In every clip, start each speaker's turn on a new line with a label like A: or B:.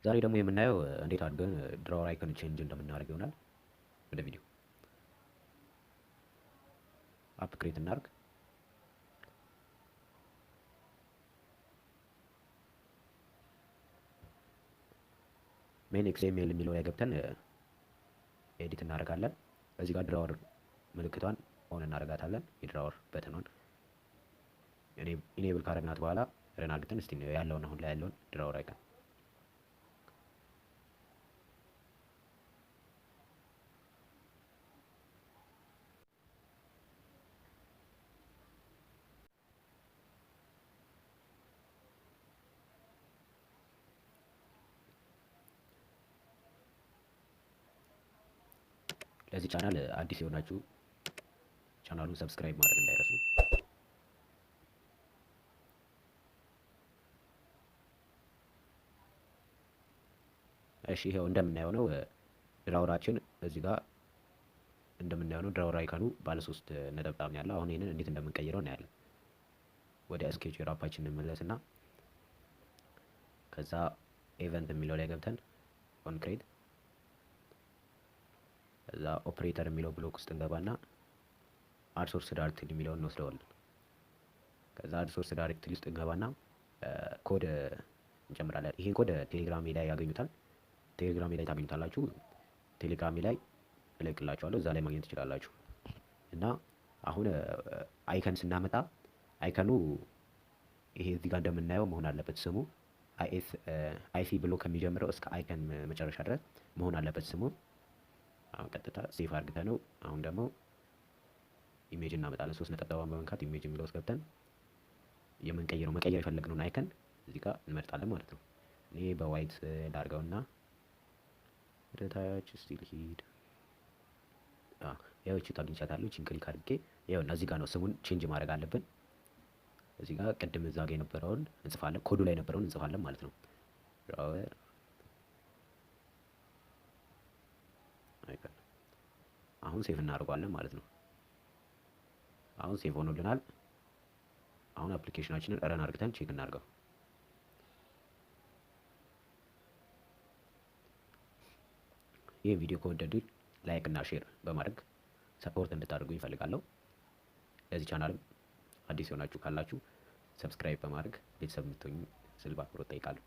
A: ዛሬ ደግሞ የምናየው እንዴት አድርገን ድራወር አይከን ቼንጅ እንደምናደርግ ይሆናል። ወደ ቪዲዮ አፕ ክሬት እናድርግ። ሜን ኤክስኤምኤል የሚለው ላይ ገብተን ኤዲት እናደርጋለን። እዚህ ጋር ድራወር ምልክቷን ኦን እናደርጋታለን። የድራወር በተኗን ኢኔብል ካደረግናት በኋላ ረን አድርገን እስቲ ያለውን አሁን ላይ ያለውን ድራወር አይከን ለዚህ ቻናል አዲስ የሆናችሁ ቻናሉን ሰብስክራይብ ማድረግ እንዳይረሱ። እሺ ይሄው እንደምናየው ነው ድራወራችን እዚህ ጋር እንደምናየው ነው። ድራወር አይከኑ ባለ 3 ነጠብጣብ ነው ያለው። አሁን ይሄንን እንዴት እንደምንቀይረው እናያለን። ወደ ስኬችዌር አፓችን እንመለስና ከዛ ኢቨንት የሚለው ላይ ገብተን ኦን ክሬት ከዛ ኦፕሬተር የሚለው ብሎክ ውስጥ እንገባና አድ ሶርስ ዳይሬክትሊ የሚለውን እንወስደዋለን። ከዛ አድ ሶርስ ዳይሬክትሊ ውስጥ እንገባና ኮድ እንጨምራለን። ይሄን ኮድ ቴሌግራም ላይ ያገኙታል። ቴሌግራም ላይ ታገኙታላችሁ። ቴሌግራም ላይ እለቅላችኋለሁ፣ እዛ ላይ ማግኘት ትችላላችሁ። እና አሁን አይከን ስናመጣ አይከኑ ይሄ እዚህ ጋር እንደምናየው መሆን አለበት ስሙ አይሲ ብሎ ከሚጀምረው እስከ አይከን መጨረሻ ድረስ መሆን አለበት ስሙ። አሁን ቀጥታ ሴቭ አድርገን ነው። አሁን ደግሞ ኢሜጅ እናመጣለን። 3 ነጠብጣቧን በመንካት ኢሜጅ የሚለው ውስጥ ገብተን መቀየር የፈለግነውን አይከን እዚህ ጋር እንመርጣለን ማለት ነው። እኔ በዋይት ላድርገውና ወደ ታች ስቲል ሂድ። ያው እቺ ታግኝቻታለሁ። እቺን ክሊክ አድርጌ ያው እዚህ ጋር ነው ስሙን ቼንጅ ማድረግ አለብን። እዚህ ጋር ቅድም እዛ ጋር የነበረውን እንጽፋለን፣ ኮዱ ላይ የነበረውን እንጽፋለን ማለት ነው። ድራወር አይከን አሁን ሴቭ እናደርጋለን ማለት ነው። አሁን ሴቭ ሆኖልናል። አሁን አፕሊኬሽናችንን ረን አድርገን ቼክ እናድርገው። ይህ ቪዲዮ ከወደዱ ላይክ እና ሼር በማድረግ ሰፖርት እንድታደርጉ ይፈልጋለሁ። ለዚህ ቻናልም አዲስ የሆናችሁ ካላችሁ ሰብስክራይብ በማድረግ ቤተሰብ እንድትሆኑ ስል በአክብሮት እጠይቃለሁ።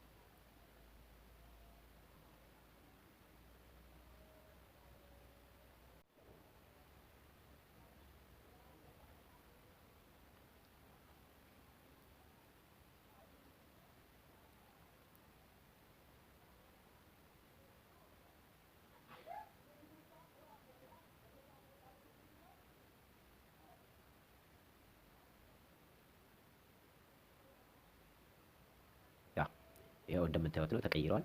A: ይሄው እንደምታዩት ነው ተቀይሯል።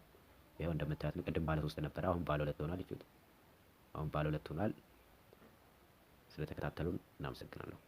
A: ይሄው እንደምታዩት ነው። ቅድም ባለ 3 ነበር፣ አሁን ባለ 2 ሆኗል። አሁን ባለ 2 ሆኗል። ስለተከታተሉን እናመሰግናለሁ።